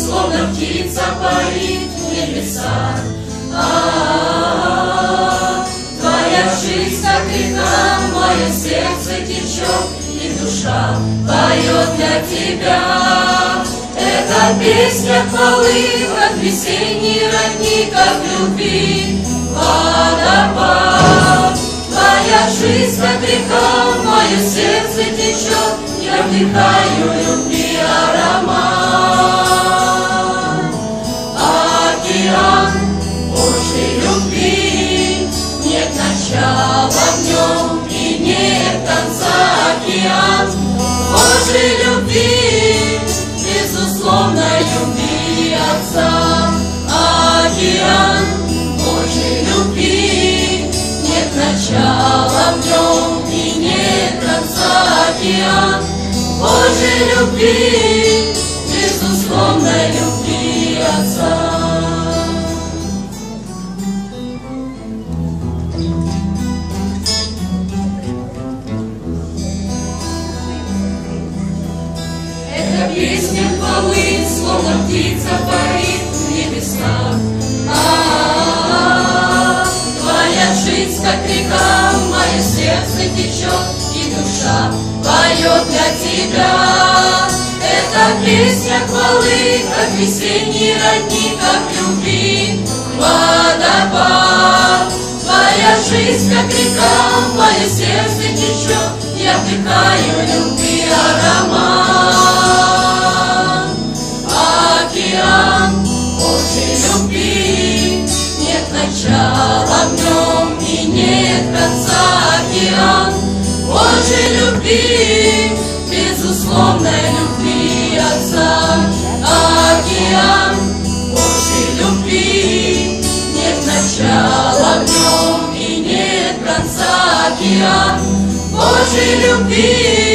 словно птица парит в небесах. Твоя жизнь, как река, мое сердце течет, и душа поет для тебя. Это песня хвалы, как весенний родник, как любви водопад. Твоя жизнь, как река, мое сердце течет, я вдыхаю любви аромат. Океан Божьей любви, нет начала в нем и нет конца. Океан Божьей любви, безусловной любви Отца. Океан Божьей любви, нет начала в нем и нет конца. Океан Божьей любви, безусловной любви Отца. Эта песня хвалы, словно птица парит в небесах. Твоя жизнь, как река, мое сердце течет, и душа поет для тебя. Эта песня хвалы, как весенний родник, как любви водопад. Твоя жизнь, как река, мое сердце течет, я вдыхаю любви аромат. Океан Божьей любви, нет начала в нем и нет конца. Океан Божьей любви, безусловной любви Отца. Океан Божьей любви, нет начала в нем и нет конца. Океан Божьей любви,